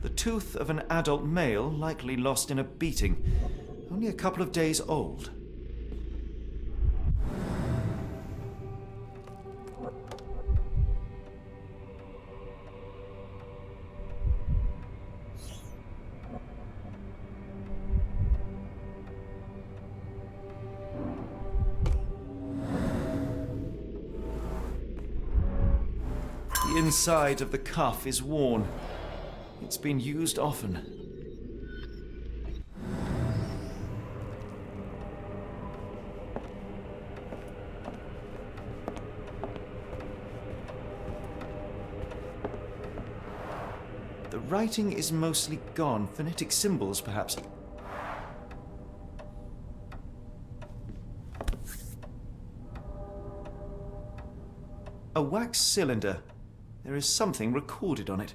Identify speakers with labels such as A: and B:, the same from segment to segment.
A: The tooth of an adult male, likely lost in a beating. Only a couple of days old. The inside of the cuff is worn. It's been used often. The writing is mostly gone. Phonetic symbols, perhaps. A wax cylinder. There is something recorded on it.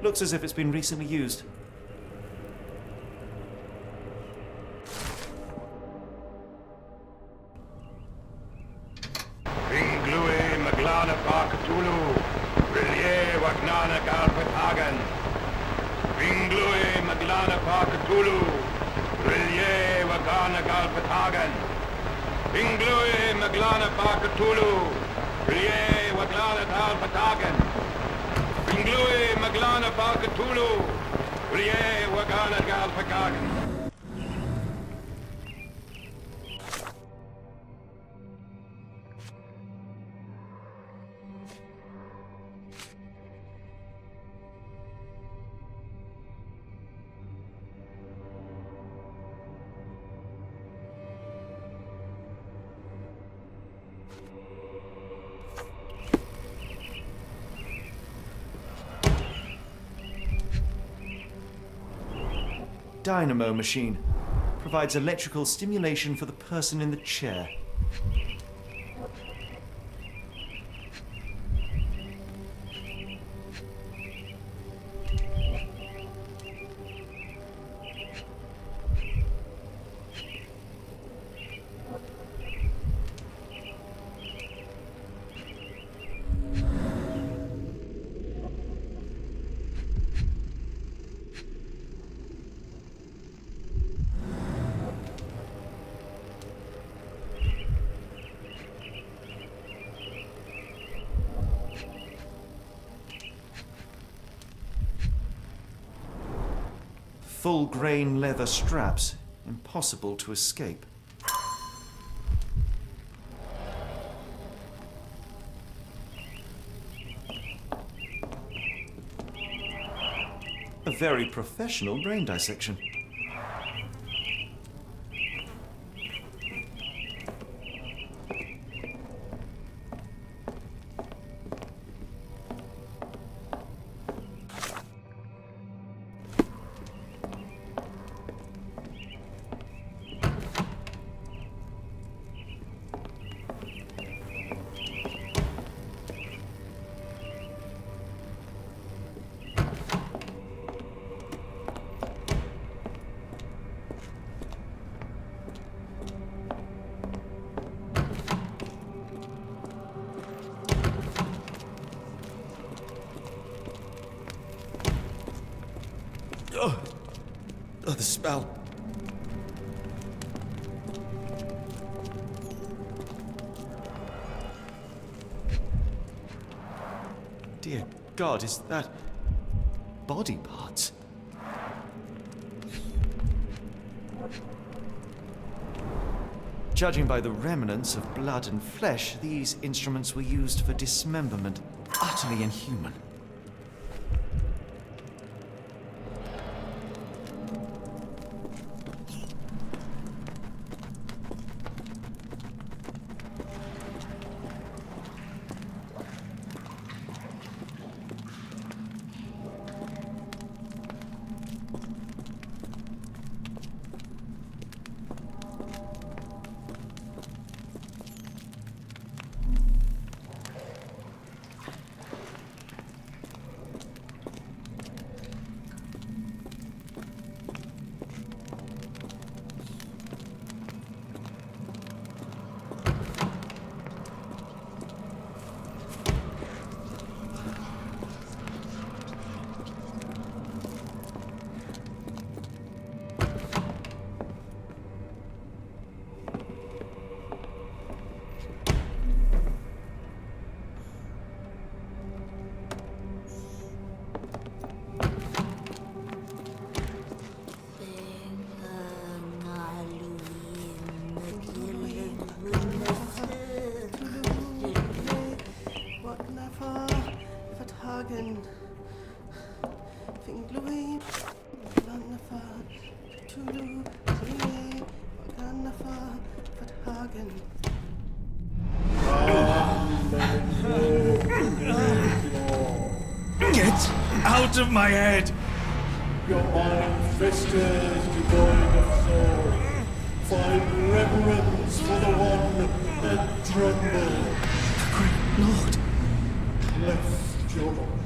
A: Looks as if it's been recently used. Dynamo machine. provides electrical stimulation for the person in the chair. Full-grain leather straps, impossible to escape. A very professional brain dissection. Oh, the smell. Dear God, is that body parts? Judging by the remnants of blood and flesh, these instruments were used for dismemberment. Utterly inhuman.
B: Get out of my head!
C: Your iron fist is devoid of soul. Find reverence for the one that trembled.
B: Great Lord!
C: Lift your voice.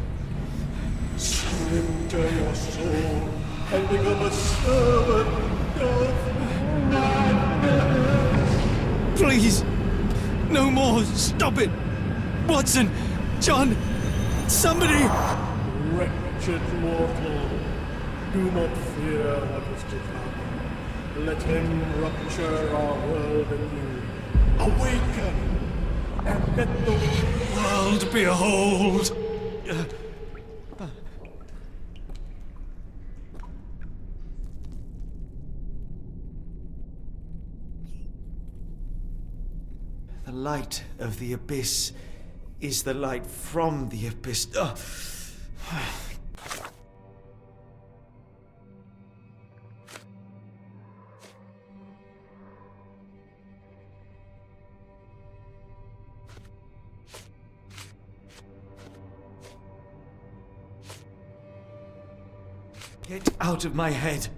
C: Surrender your soul and become a servant of madness.
B: Please! No more! Stop it! Watson! John! Somebody!
C: Wretched mortal, do not fear what is to come. Let him rupture our world anew. Awaken! And let the
B: World behold!
A: The light of the abyss is the light from the abyss. Get out of my head.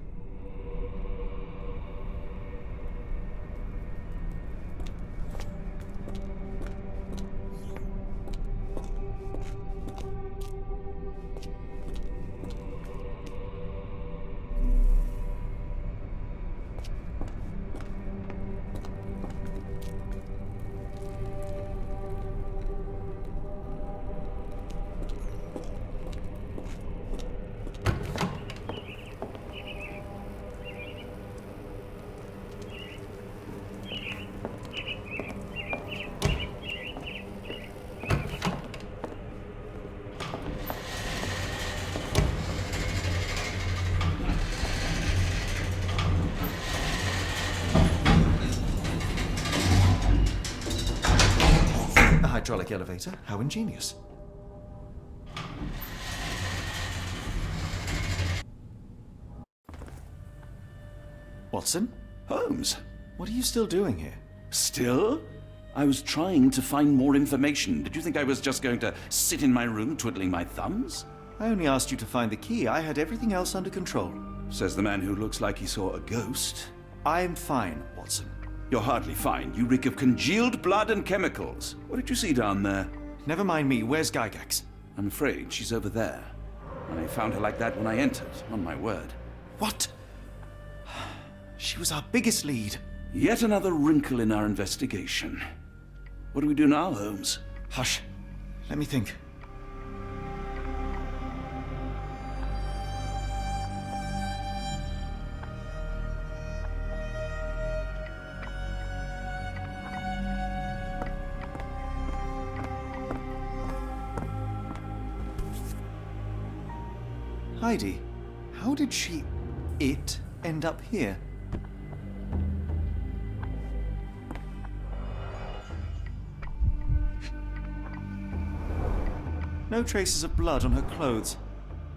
A: hydraulic elevator. How ingenious. Watson?
D: Holmes,
A: What are you still doing here?
D: still? I was trying to find more information. Did you think I was just going to sit in my room twiddling my thumbs?
A: I only asked you to find the key. I had everything else under control.
D: Says the man who looks like he saw a ghost.
A: I'm fine, Watson.
D: You're hardly fine. You reek of congealed blood and chemicals. What did you see down there?
A: Never mind me. Where's Gygax?
D: I'm afraid she's over there. I found her like that when I entered, on my word.
A: What? She was our biggest lead.
D: Yet another wrinkle in our investigation. What do we do now, Holmes?
A: Hush. Let me think. Heidi, how did it end up here? No traces of blood on her clothes.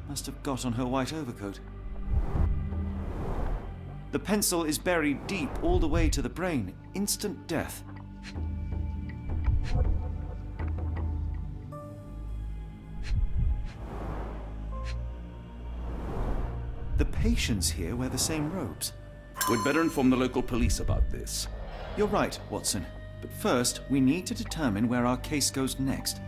A: Must have got on her white overcoat. The pencil is buried deep all the way to the brain. Instant death. The patients here wear the same robes.
D: We'd better inform the local police about this.
A: You're right, Watson. But first, we need to determine where our case goes next.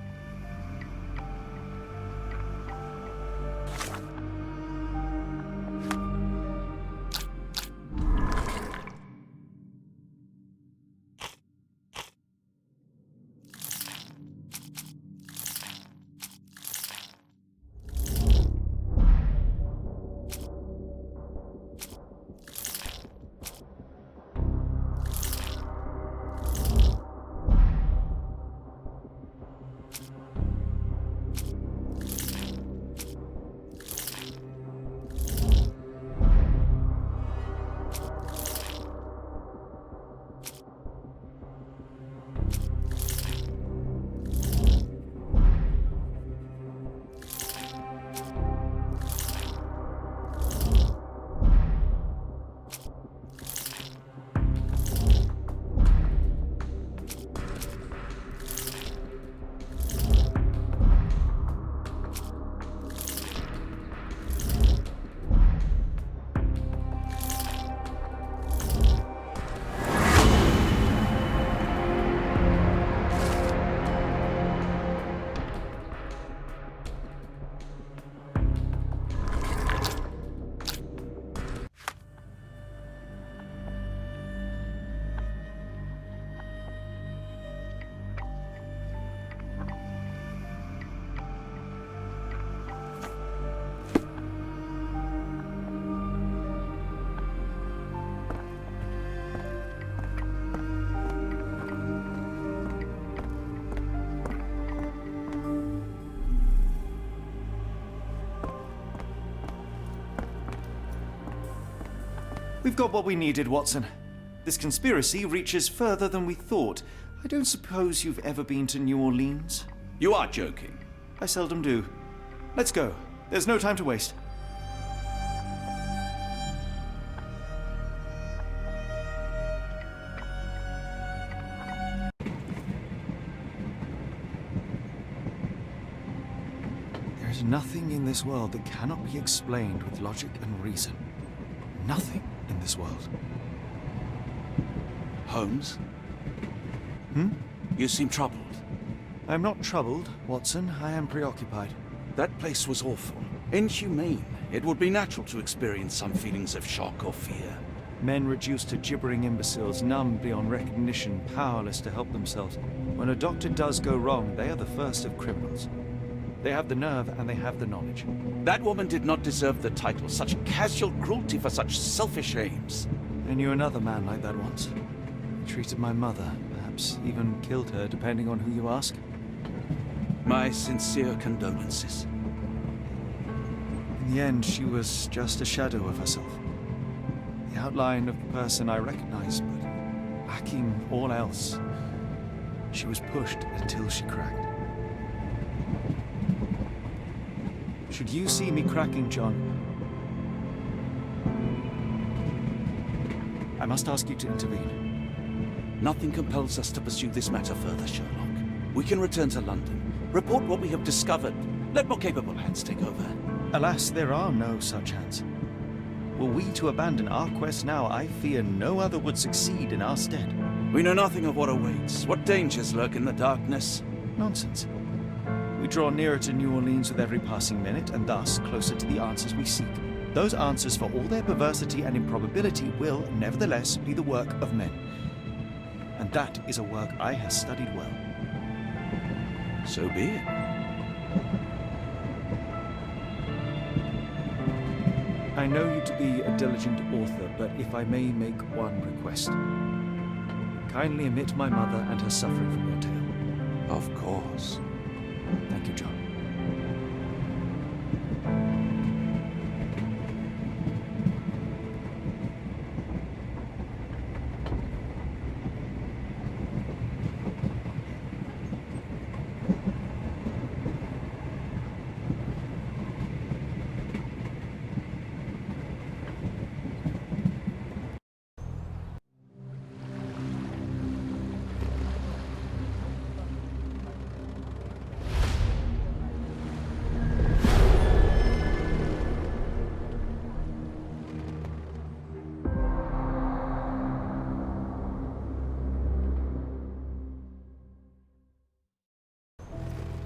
A: We've got what we needed, Watson. This conspiracy reaches further than we thought. I don't suppose you've ever been to New Orleans?
D: You are joking.
A: I seldom do. Let's go. There's no time to waste. There's nothing in this world that cannot be explained with logic and reason. Nothing in this world.
D: Holmes? You seem troubled.
A: I'm not troubled, Watson. I am preoccupied.
D: That place was awful. Inhumane. It would be natural to experience some feelings of shock or fear.
A: Men reduced to gibbering imbeciles, numb beyond recognition, powerless to help themselves. When a doctor does go wrong, they are the first of criminals. They have the nerve and they have the knowledge.
D: That woman did not deserve the title. Such casual cruelty for such selfish aims.
A: I knew another man like that once. He treated my mother, perhaps even killed her, depending on who you ask.
D: My sincere condolences.
A: In the end, she was just a shadow of herself. The outline of the person I recognized, but lacking all else. She was pushed until she cracked. Should you see me cracking, John, I must ask you to intervene.
D: Nothing compels us to pursue this matter further, Sherlock. We can return to London, report what we have discovered. Let more capable hands take over.
A: Alas, there are no such hands. Were we to abandon our quest now, I fear no other would succeed in our stead.
D: We know nothing of what awaits, what dangers lurk in the darkness.
A: Nonsense. We draw nearer to New Orleans with every passing minute, and thus closer to the answers we seek. Those answers, for all their perversity and improbability, will, nevertheless, be the work of men. And that is a work I have studied well.
D: So be it.
A: I know you to be a diligent author, but if I may make one request. Kindly omit my mother and her suffering from your tale.
D: Of course.
A: Thank you, John.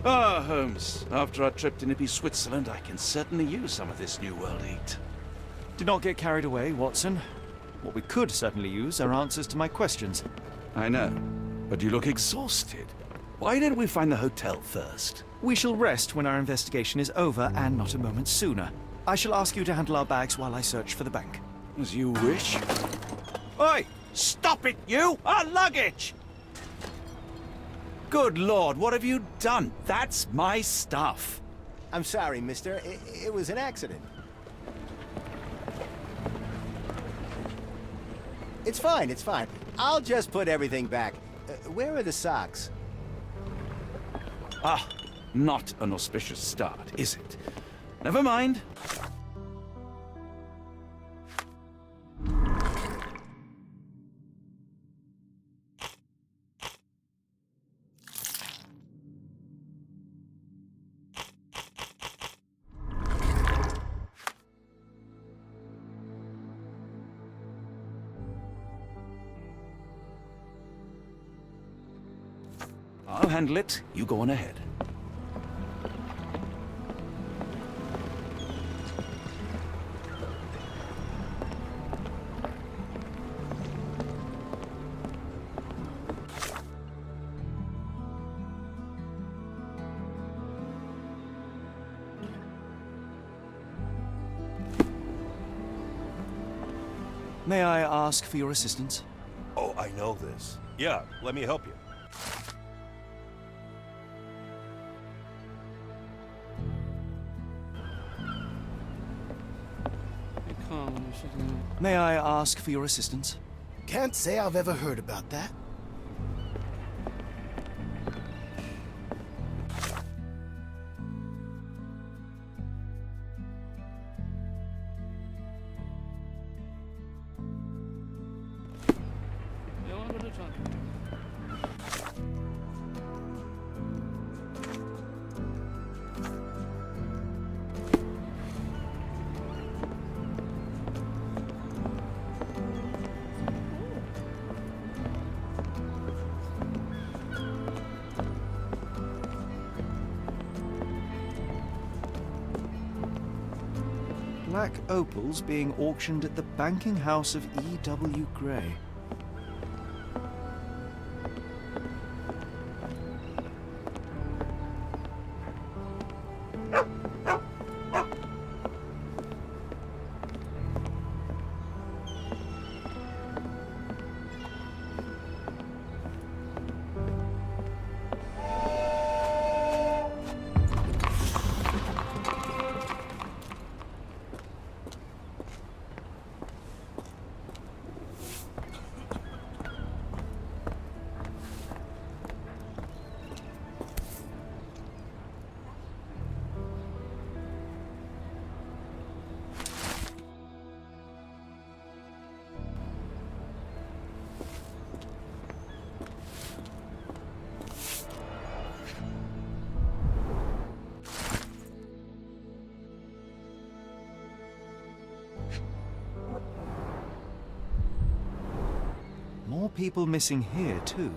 D: Ah, Holmes, after our trip to nippy Switzerland, I can certainly use some of this New World heat.
A: Do not get carried away, Watson. What we could certainly use are answers to my questions.
D: I know, but you look exhausted. Why didn't we find the hotel first?
A: We shall rest when our investigation is over, and not a moment sooner. I shall ask you to handle our bags while I search for the bank.
D: As you wish. Oi! Stop it, you! Our luggage! Good Lord, what have you done? That's my stuff.
E: I'm sorry, mister. It was an accident. It's fine, it's fine. I'll just put everything back. Where are the socks?
D: Ah, not an auspicious start, is it? Never mind. I'll handle it. You go on ahead.
A: May I ask for your assistance?
F: Oh, I know this. Yeah, let me help you.
A: May I ask for your assistance?
E: Can't say I've ever heard about that.
A: Black opals being auctioned at the banking house of E.W. Gray. people missing here, too.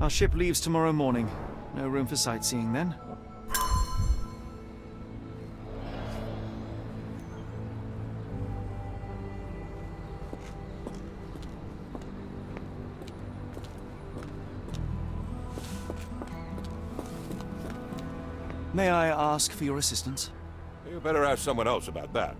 A: Our ship leaves tomorrow morning. No room for sightseeing then. May I ask for your assistance?
F: You better ask someone else about that.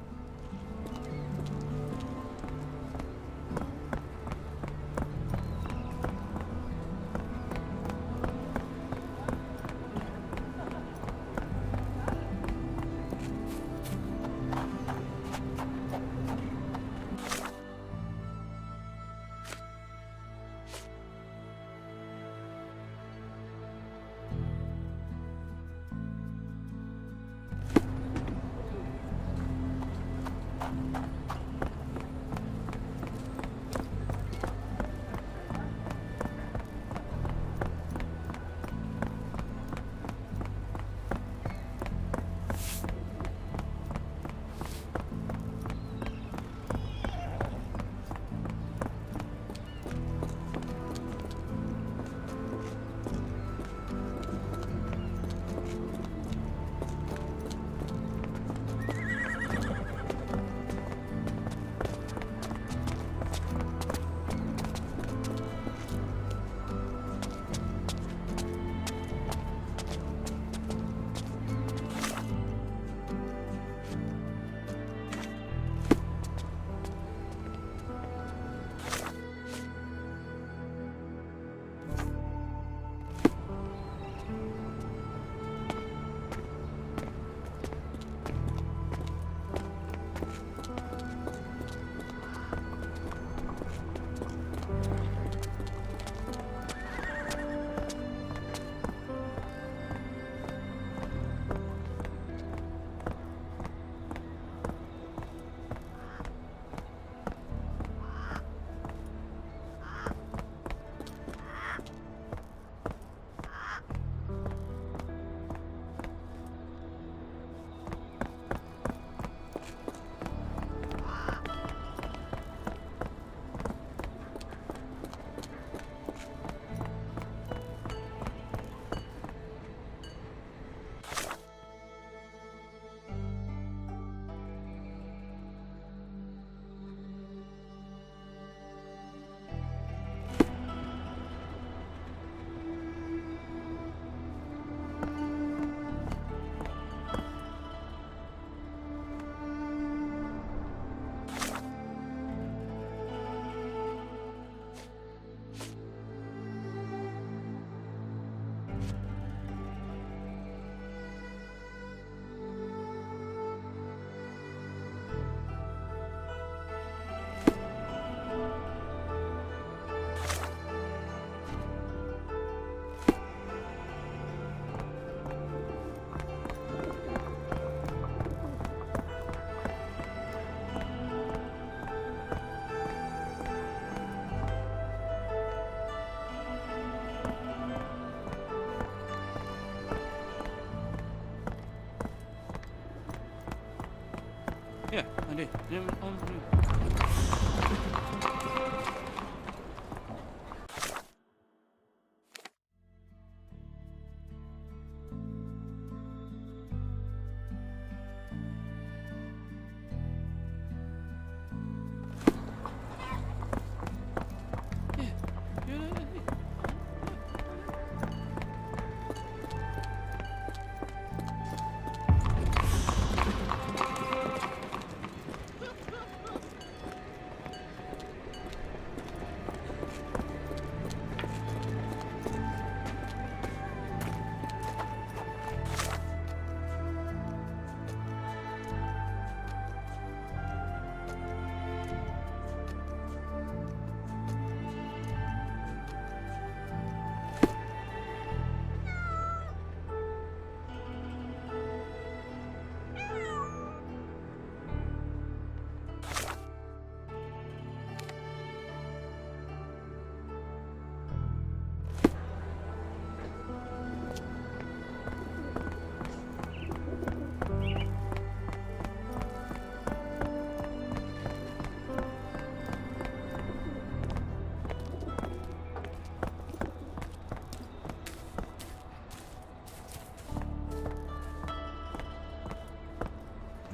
G: Yeah, I did.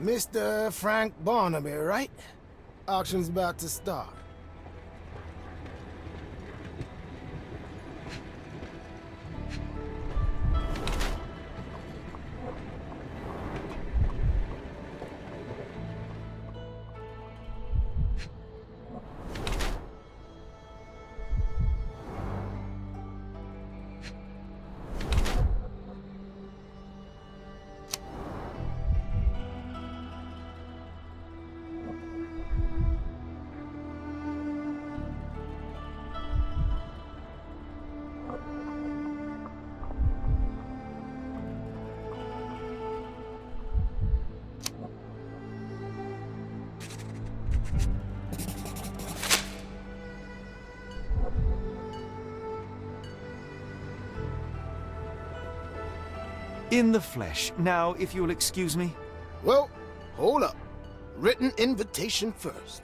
H: Mr. Frank Barnaby, right? Auction's about to start.
A: In the flesh. Now, if you'll excuse me,
H: Well, hold up. Written invitation first.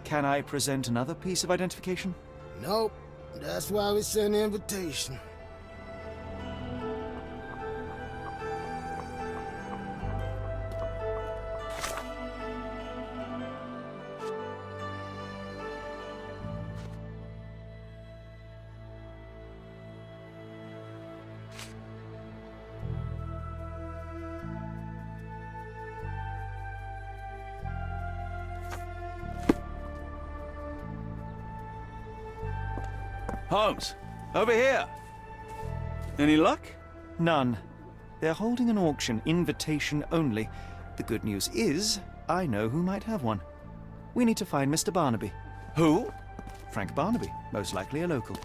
A: can I present another piece of identification?
H: Nope. That's why we send the invitation.
D: Holmes, over here. Any luck?
A: None. They're holding an auction, invitation only. The good news is, I know who might have one. We need to find Mr. Barnaby.
D: Who?
A: Frank Barnaby, most likely a local.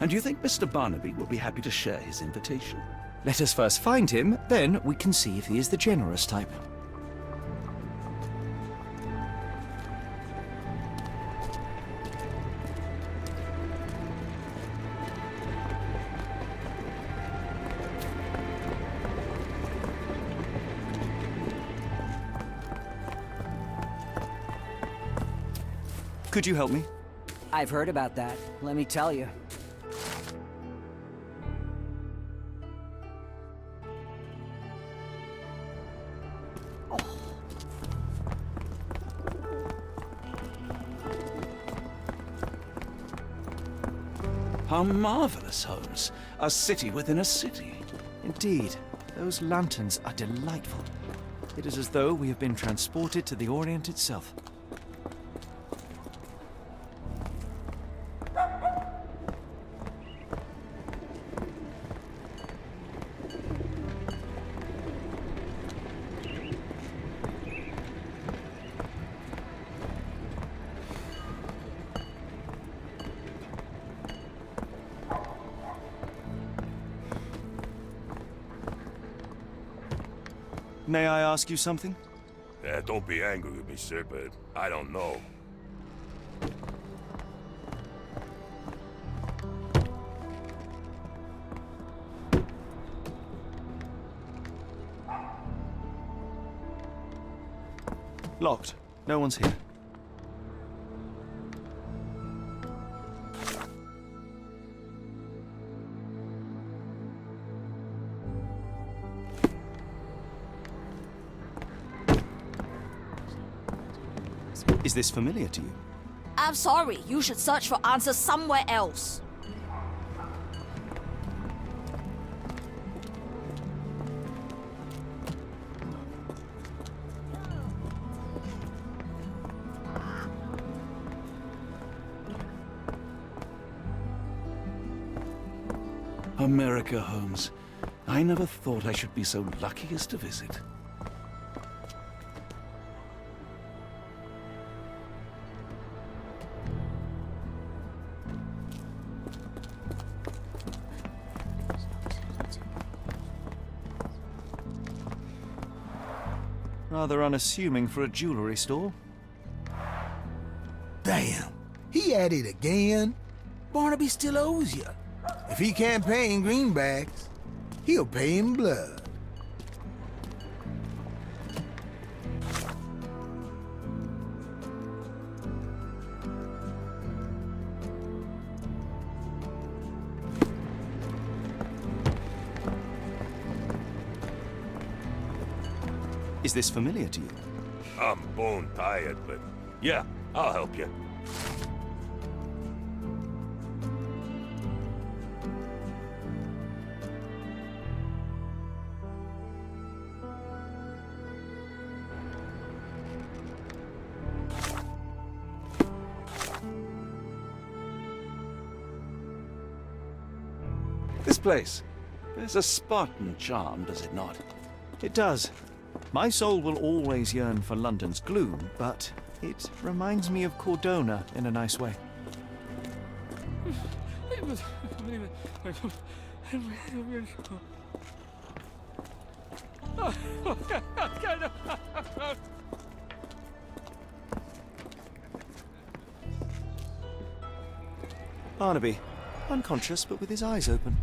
D: And do you think Mr. Barnaby will be happy to share his invitation?
A: Let us first find him, then we can see if he is the generous type. Could you help me?
I: I've heard about that, let me tell you.
D: How marvelous, Holmes. A city within a city.
A: Indeed, those lanterns are delightful. It is as though we have been transported to the Orient itself. May I ask you something?
F: Yeah, don't be angry with me, sir, but I don't know.
A: Locked. No one's here. Is this familiar to you?
J: I'm sorry, you should search for answers somewhere else.
D: America, Holmes. I never thought I should be so lucky as to visit.
A: Rather unassuming for a jewelry store.
H: Damn. He at it again. Barnaby still owes you. If he can't pay in greenbacks, he'll pay in blood.
A: Is this familiar to you?
F: I'm bone tired, but yeah, I'll help you.
D: This place, there's a Spartan charm, does it not?
A: It does. My soul will always yearn for London's gloom, but it reminds me of Cordona in a nice way. Barnaby, unconscious but with his eyes open.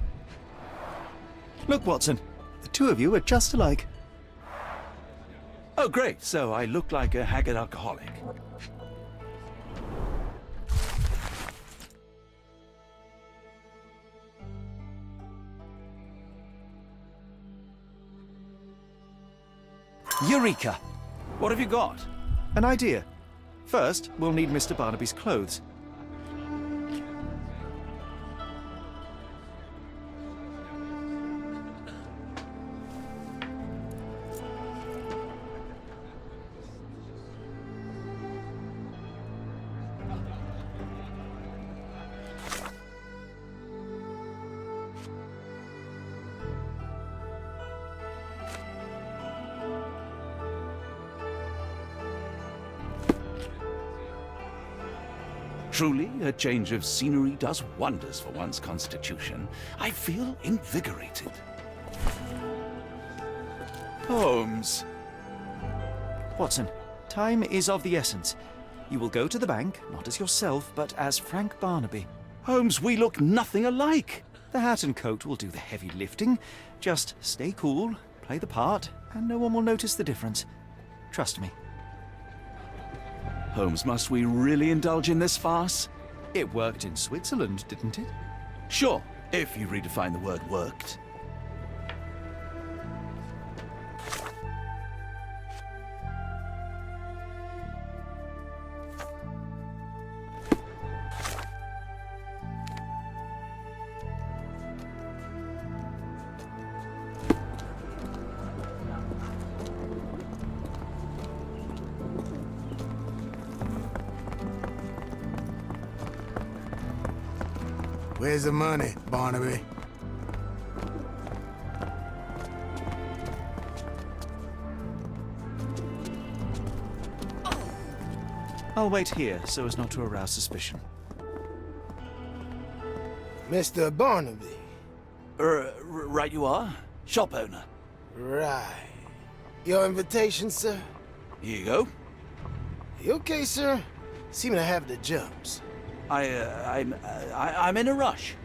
A: Look, Watson, the two of you are just alike.
D: Oh, great. So I look like a haggard alcoholic.
A: Eureka!
D: What have you got?
A: An idea. First, we'll need Mr. Barnaby's clothes.
D: Truly, a change of scenery does wonders for one's constitution. I feel invigorated. Holmes.
A: Watson, time is of the essence. You will go to the bank, not as yourself, but as Frank Barnaby.
D: Holmes, we look nothing alike.
A: The hat and coat will do the heavy lifting. Just stay cool, play the part, and no one will notice the difference. Trust me.
D: Holmes, must we really indulge in this farce?
A: It worked in Switzerland, didn't it?
D: Sure, if you redefine the word worked.
H: Where's the money, Barnaby?
A: I'll wait here so as not to arouse suspicion.
H: Mr. Barnaby.
D: Right you are. Shop owner.
H: Right. Your invitation, sir?
D: Here you go.
H: You okay, sir? Seem to have the jumps.
D: I'm in a rush.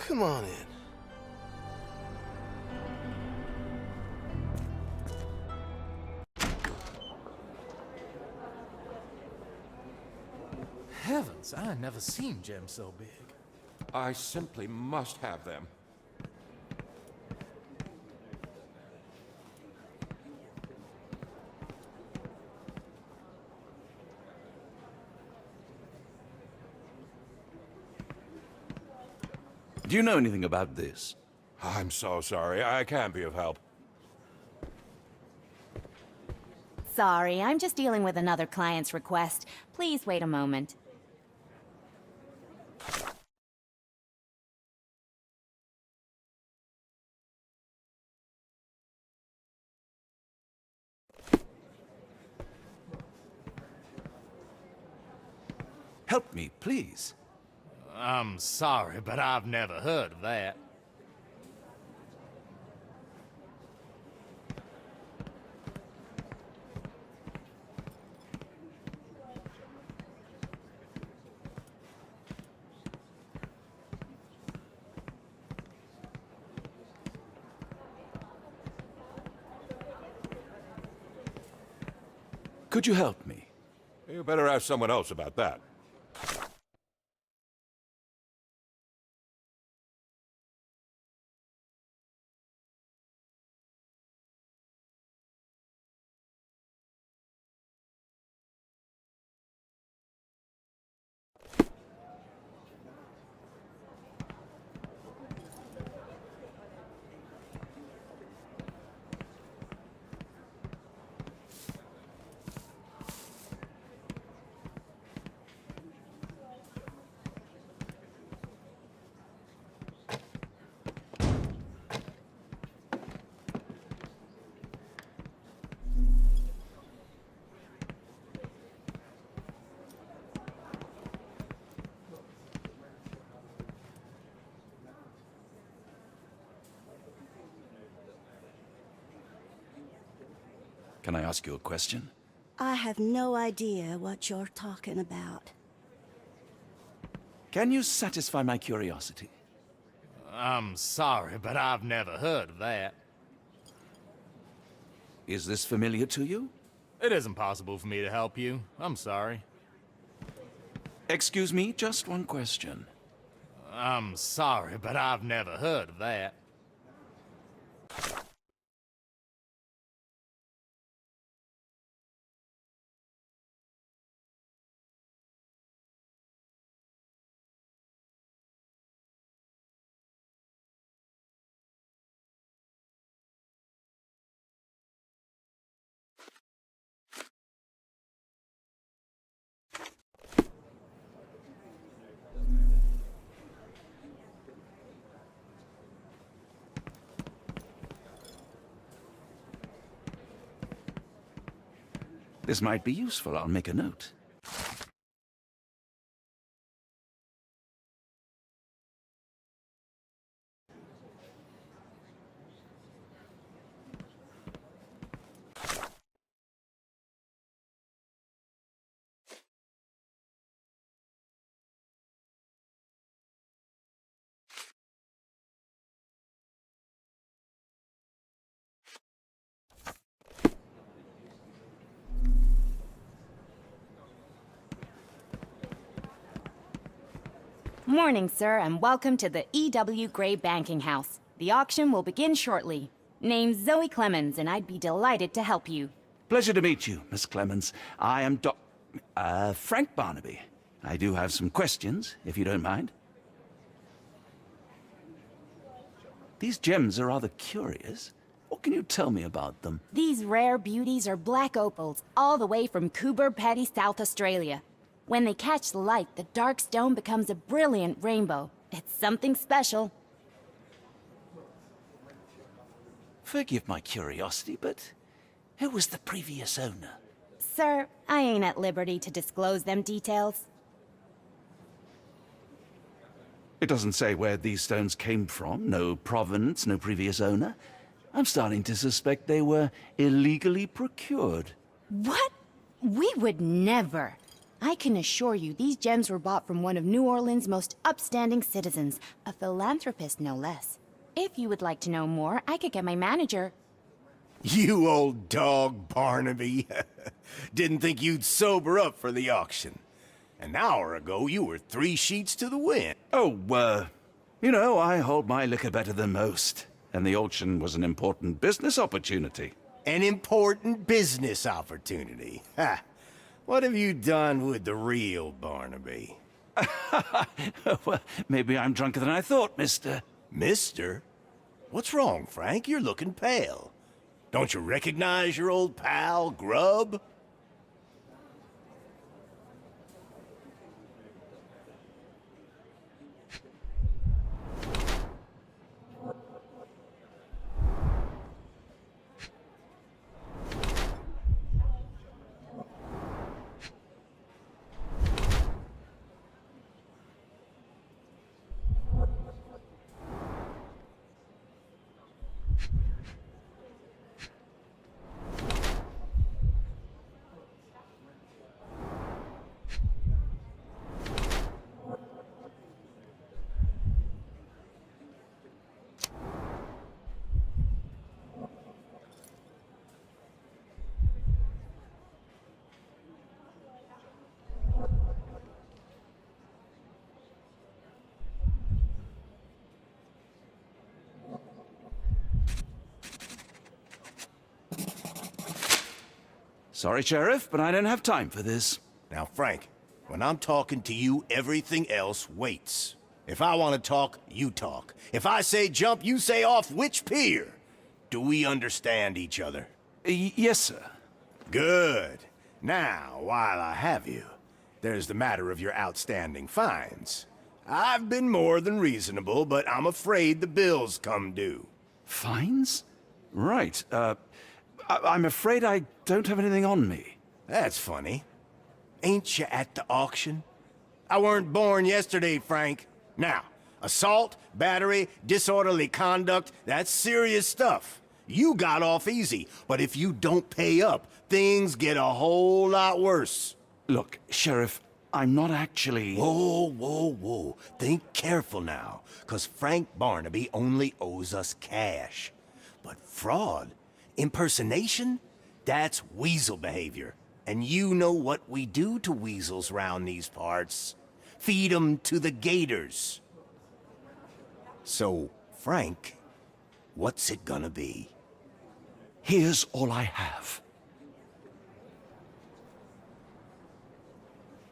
H: Come on in.
B: Heavens, I never seen gems so big.
K: I simply must have them.
D: Do you know anything about this?
F: I'm so sorry. I can't be of help.
L: Sorry, I'm just dealing with another client's request. Please wait a moment.
D: Help me, please.
B: I'm sorry, but I've never heard of that.
D: Could you help me?
F: You better ask someone else about that.
D: Can I ask you a question?
J: I have no idea what you're talking about.
D: Can you satisfy my curiosity?
B: I'm sorry, but I've never heard of that.
D: Is this familiar to you?
B: It isn't possible for me to help you. I'm sorry.
D: Excuse me, just one question.
B: I'm sorry, but I've never heard of that.
D: This might be useful. I'll make a note.
L: Morning, sir, and welcome to the E.W. Gray Banking House. The auction will begin shortly. Name's Zoe Clemens, and I'd be delighted to help you.
D: Pleasure to meet you, Miss Clemens. I am Frank Barnaby. I do have some questions, if you don't mind. These gems are rather curious. What can you tell me about them?
L: These rare beauties are black opals, all the way from Coober Pedy, South Australia. When they catch the light, the dark stone becomes a brilliant rainbow. It's something special.
D: Forgive my curiosity, but who was the previous owner?
L: Sir, I ain't at liberty to disclose them details.
D: It doesn't say where these stones came from. No provenance, no previous owner. I'm starting to suspect they were illegally procured.
L: What? We would never. I can assure you these gems were bought from one of New Orleans' most upstanding citizens, a philanthropist no less. If you would like to know more, I could get my manager.
E: You old dog, Barnaby. Didn't think you'd sober up for the auction. An hour ago, you were 3 sheets to the wind.
D: Oh, you know, I hold my liquor better than most. And the auction was an important business opportunity.
E: An important business opportunity. Ha! What have you done with the real Barnaby?
D: Well, maybe I'm drunker than I thought, mister.
E: Mister? What's wrong, Frank? You're looking pale. Don't you recognize your old pal, Grub?
D: Sorry, Sheriff, but I don't have time for this.
E: Now, Frank, when I'm talking to you, everything else waits. If I want to talk, you talk. If I say jump, you say off which pier. Do we understand each other?
D: Yes, sir.
E: Good. Now, while I have you, there's the matter of your outstanding fines. I've been more than reasonable, but I'm afraid the bills come due.
D: Fines? Right, I'm afraid I don't have anything on me.
E: That's funny. Ain't you at the auction? I weren't born yesterday, Frank. Now, assault, battery, disorderly conduct, that's serious stuff. You got off easy, but if you don't pay up, things get a whole lot worse.
D: Look, Sheriff, I'm not actually...
E: Whoa, whoa, whoa. Think careful now, 'cause Frank Barnaby only owes us cash. But fraud, impersonation, that's weasel behavior. And you know what we do to weasels round these parts. Feed 'em to the gators. So, Frank, what's it gonna be?
D: Here's all I have.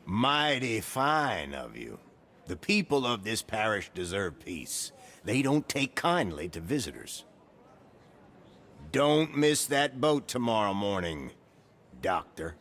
E: Mighty fine of you. The people of this parish deserve peace. They don't take kindly to visitors. Don't miss that boat tomorrow morning, Doctor.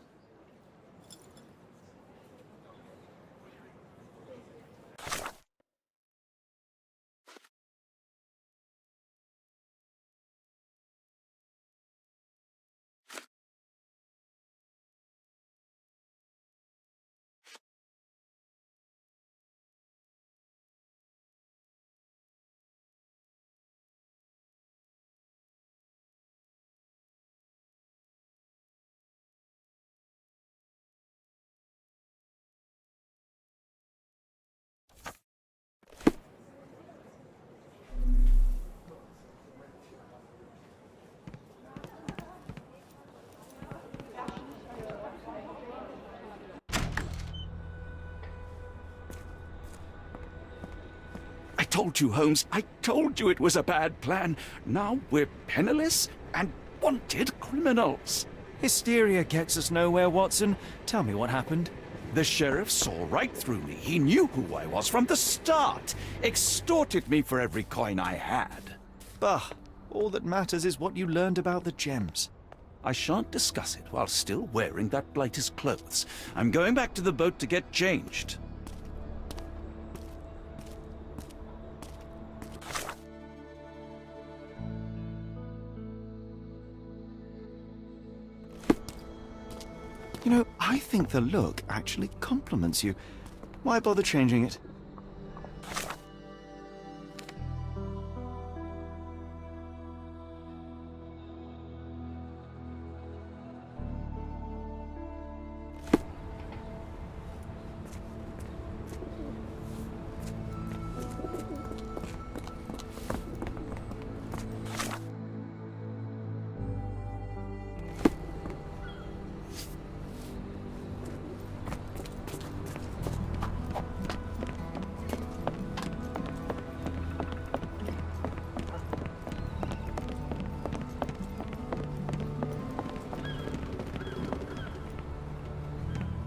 D: I told you, Holmes. I told you it was a bad plan. Now we're penniless and wanted criminals.
A: Hysteria gets us nowhere, Watson. Tell me what happened.
D: The sheriff saw right through me. He knew who I was from the start. Extorted me for every coin I had.
A: Bah, all that matters is what you learned about the gems.
D: I shan't discuss it while still wearing that blighter's clothes. I'm going back to the boat to get changed.
A: You know, I think the look actually compliments you. Why bother changing it?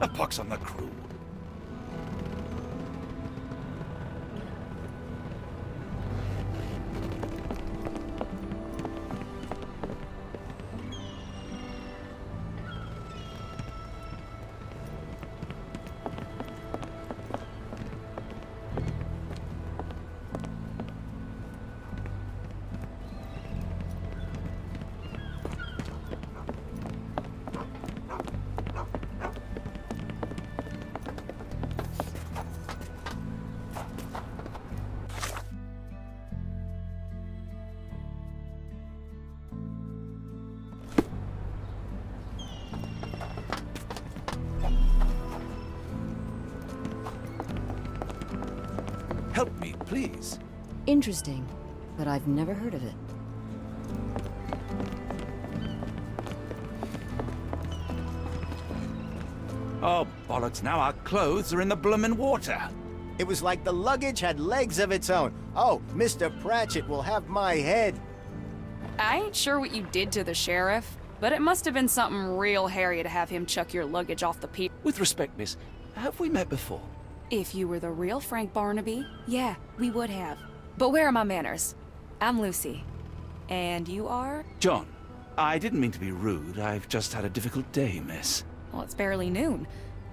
D: A pox on the crew. Help me, please.
M: Interesting, but I've never heard of it.
D: Oh, bollocks, now our clothes are in the bloomin' water.
E: It was like the luggage had legs of its own. Oh, Mr. Pratchett will have my head.
N: I ain't sure what you did to the sheriff, but it must have been something real hairy to have him chuck your luggage off the pier.
D: With respect, miss, have we met before?
N: If you were the real Frank Barnaby, yeah, we would have. But where are my manners? I'm Lucy. And you are?
D: John. I didn't mean to be rude. I've just had a difficult day, miss.
N: Well, it's barely noon.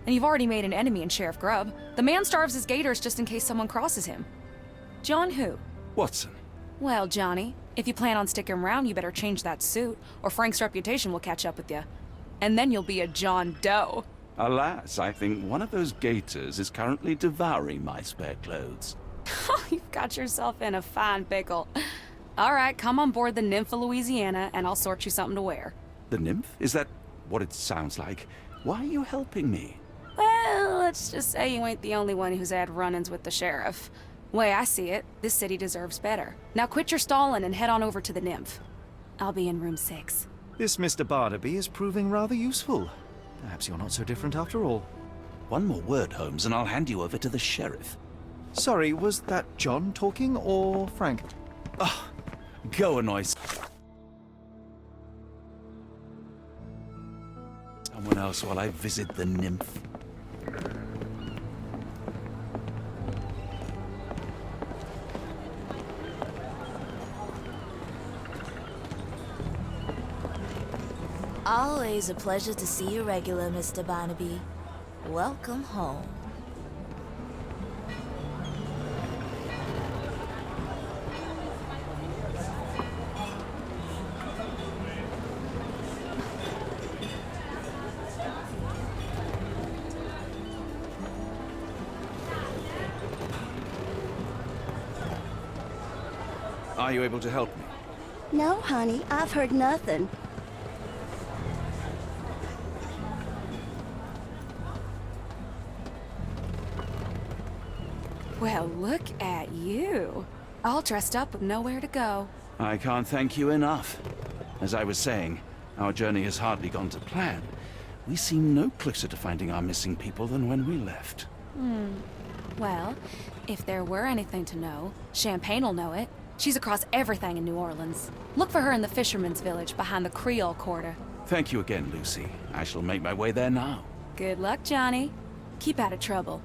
N: And you've already made an enemy in Sheriff Grubb. The man starves his gators just in case someone crosses him. John who?
D: Watson.
N: Well, Johnny, if you plan on sticking around, you better change that suit, or Frank's reputation will catch up with you. And then you'll be a John Doe.
D: Alas, I think one of those gators is currently devouring my spare clothes.
N: You've got yourself in a fine pickle. All right, come on board the Nymph of Louisiana, and I'll sort you something to wear.
D: The nymph? Is that what it sounds like? Why are you helping me?
N: Well, let's just say you ain't the only one who's had run-ins with the sheriff. Way I see it, this city deserves better. Now quit your stalling and head on over to the Nymph. I'll be in room 6.
A: This Mr. Barnaby is proving rather useful. Perhaps you're not so different after all.
D: One more word, Holmes, and I'll hand you over to the sheriff.
A: Sorry, was that John talking or Frank?
D: Oh, go annoy someone else while I visit the nymph.
J: Always a pleasure to see you regular, Mr. Barnaby. Welcome home.
D: Are you able to help me?
O: No, honey, I've heard nothing.
N: Well, look at you. All dressed up with nowhere to go.
D: I can't thank you enough. As I was saying, our journey has hardly gone to plan. We seem no closer to finding our missing people than when we left.
N: Well, if there were anything to know, Champagne'll know it. She's across everything in New Orleans. Look for her in the fisherman's village behind the Creole Quarter.
D: Thank you again, Lucy. I shall make my way there now.
N: Good luck, Johnny. Keep out of trouble.